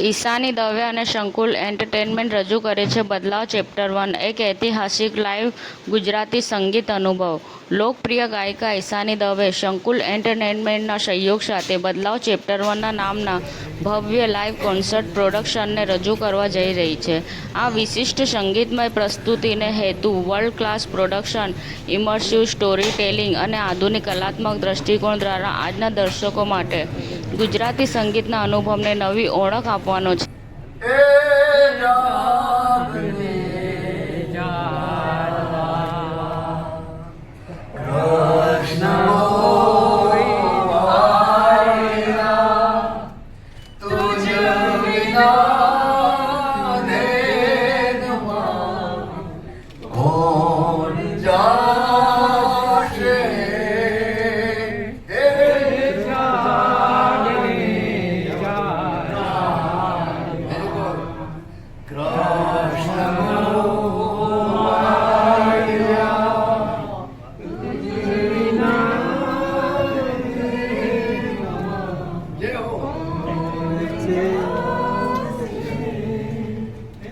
ઈશાની દવે અને સંકુલ એન્ટરટેનમેન્ટ રજૂ કરે છે બદલાવ ચેપ્ટર 1, એક ઐતિહાસિક લાઇવ ગુજરાતી સંગીત અનુભવ. લોકપ્રિય ગાયિકા ઈશાની દવે સંકુલ એન્ટરટેનમેન્ટના સહયોગ સાથે બદલાવ ચેપ્ટર 1 નામના ભવ્ય લાઇવ કોન્સર્ટ પ્રોડક્શનને રજૂ કરવા જઈ રહી છે. આ વિશિષ્ટ સંગીતમય પ્રસ્તુતિને હેતુ world class production, immersive story telling અને આધુનિક કલાત્મક દૃષ્ટિકોણ દ્વારા આજના દર્શકો માટે ગુજરાતી સંગીતના અનુભવને નવી ઓળખ આપવાનો છે.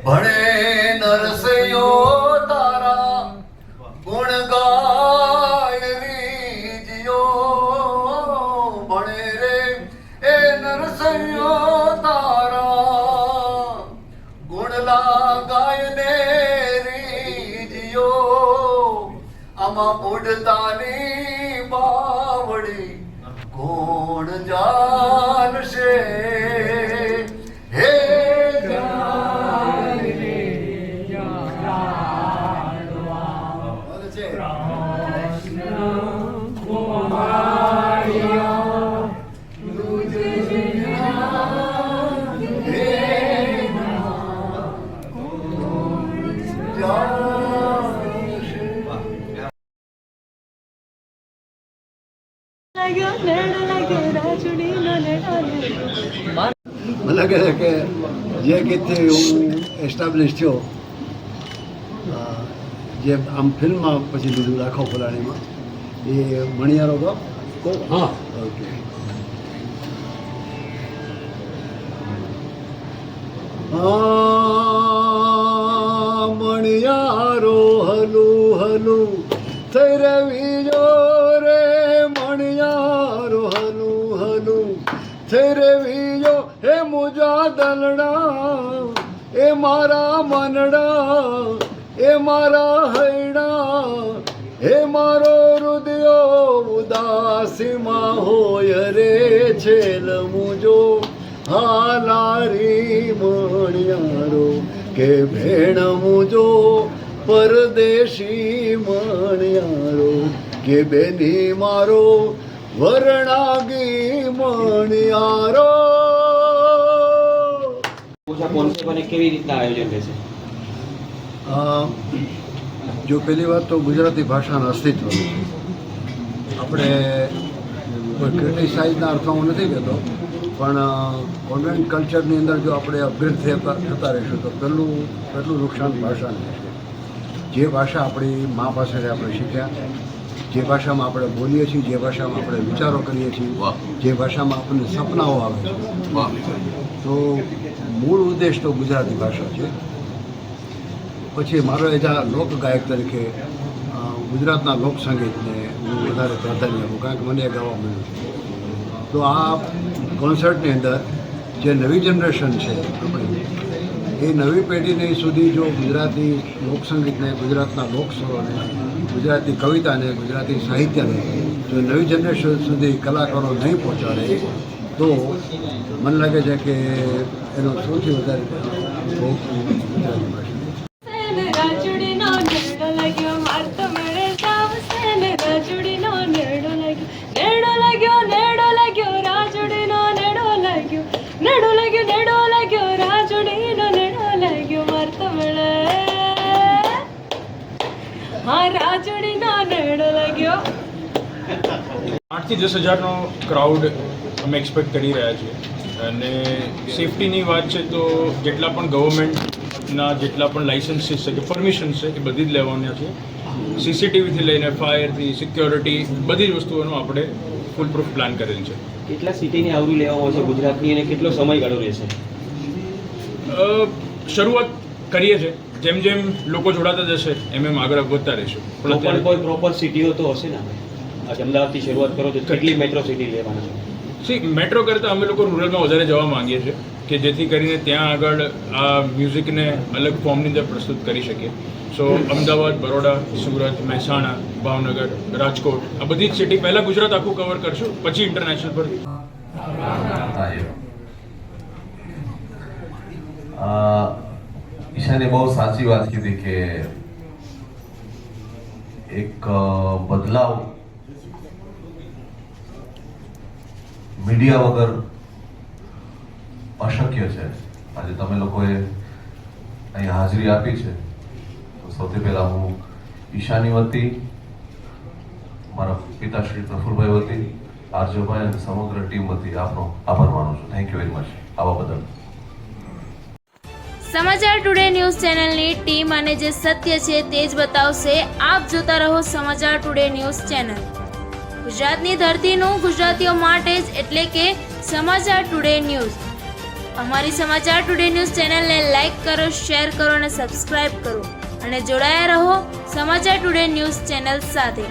ભણે નરસૈયો તારા ગુણ ગાય રીજ્યો, ભણે રે એ નરસૈયો તારા ગુણ ગાય ને રીજ્યો, આમાં બુઢતાની બાવડી કોણ જાણશે. હે મને લાગે છે કે જે ગીતથી હું એસ્ટાબ્લિશ થયો, જે આમ ફિલ્મમાં પછી લીધું રાખો ફલાણીમાં, એ મણિયારો ગો. હા, ઓકે. મણિયારો હલું હલું થઈ રવિજો રે, મણિયારો હલું હલું થઈ રવિજો. હે મુજા દલડા એ મારા મનડા, એ મારા હૈડા, હે મારો હૃદયો ઉદાસીમાં હોય રે છેલ મુજો. હાલારી મણિયારો કે ભેણ મુજો, પરદેશી મણિયારો કે બેની મારો વરણાગી મણિયારો. કેવી રીતના આયોજન રહેશે? જો પહેલી વાત તો ગુજરાતી ભાષાના અસ્તિત્વ છે. આપણે કોઈ ક્રિટિસાઇઝના અર્થમાં નથી કહેતો, પણ કોન્વેન્ટ કલ્ચરની અંદર જો આપણે અપગ્રેડ થતા રહીશું તો પહેલું નુકસાન ભાષાને છે. જે ભાષા આપણી મા પાસેથી આપણે શીખ્યા, જે ભાષામાં આપણે બોલીએ છીએ, જે ભાષામાં આપણે વિચારો કરીએ છીએ, જે ભાષામાં આપણને સપનાઓ આવે છે, તો મૂળ ઉદ્દેશ તો ગુજરાતી ભાષા છે. પછી મારો એજ આ લોક ગાયક તરીકે ગુજરાતના લોકસંગીતને હું વધારે પ્રાધાન્ય આપું, કારણ કે મને એ ગાવા મળ્યું છે. તો આ કોન્સર્ટની અંદર જે નવી જનરેશન છે આપણી, એ નવી પેઢીને સુધી જો ગુજરાતી લોકસંગીતને, ગુજરાતના લોકસ્વરોને, ગુજરાતી કવિતાને, ગુજરાતી સાહિત્યને જો નવી જનરેશન સુધી કલાકારો નહીં પહોંચાડે તો મને લાગે છે કે એનો સૌથી વધારે ગુજરાતી ભાષા. આઠથી 10,000નો ક્રાઉડ અમે એક્સપેક્ટ કરી રહ્યા છીએ. અને સેફટીની વાત છે તો જેટલા પણ ગવર્મેન્ટના જેટલા પણ લાઇસન્સીસ છે કે પરમિશન્સ છે એ બધી જ લેવાના છે. સીસીટીવીથી લઈને ફાયરથી સિક્યોરિટી બધી જ વસ્તુઓનો આપણે ફૂલ પ્રૂફ પ્લાન કરેલ છે. કેટલા સિટીને આવરી લેવામાં આવશે ગુજરાતની અને કેટલો સમયગાળો રહેશે? શરૂઆત કરીએ છીએ, જેમ જેમ લોકો જોડાતા જશે એમ આગળ વધતા રહીશું. પણ પણ કોઈ પ્રોપર સિટીઓ તો હશે ને? આજે અમદાવાદથી શરૂઆત કરો તો કેટલી મેટ્રો સિટી લેવાના છે? મેટ્રો કરતાં અમે લોકો રૂરલમાં વધારે જવા માંગીએ છીએ કે જેથી કરીને ત્યાં આગળ આ મ્યુઝિકને અલગ ફોર્મની અંદર પ્રસ્તુત કરી શકીએ. સો અમદાવાદ, બરોડા, સુરત, મહેસાણા, ભાવનગર, રાજકોટ, આ બધી જ સિટી પહેલાં ગુજરાત આખું કવર કરશું, પછી ઇન્ટરનેશનલ પર. ઈશાને બહુ સાચી વાત કીધી કે એક બદલાવ મીડિયા વગર અશક્ય છે. આજે તમે લોકોએ અહીં હાજરી આપી છે તો સૌથી પહેલા હું ઈશાની વતી, મારા પિતાશ્રી પ્રફુલભાઈ વતી, આરજોભાઈ અને સમગ્ર ટીમ વતી આપનો આભાર માનું છું. થેન્ક યુ વેરી મચ આવા બદલ. સમાચાર ટુડે ન્યૂઝ ચેનલની ટીમ અને જે સત્ય છે તે જ બતાવશે. આપ જોતા રહો સમાચાર ટુડે ન્યૂઝ ચેનલ. ગુજરાતની ધરતીનું ગુજરાતીઓ માટે જ, એટલે કે સમાચાર ટુડે ન્યૂઝ. અમારી સમાચાર ટુડે ન્યૂઝ ચેનલને લાઇક કરો, શેર કરો અને સબસ્ક્રાઇબ કરો અને જોડાયા રહો સમાચાર ટુડે ન્યૂઝ ચેનલ સાથે.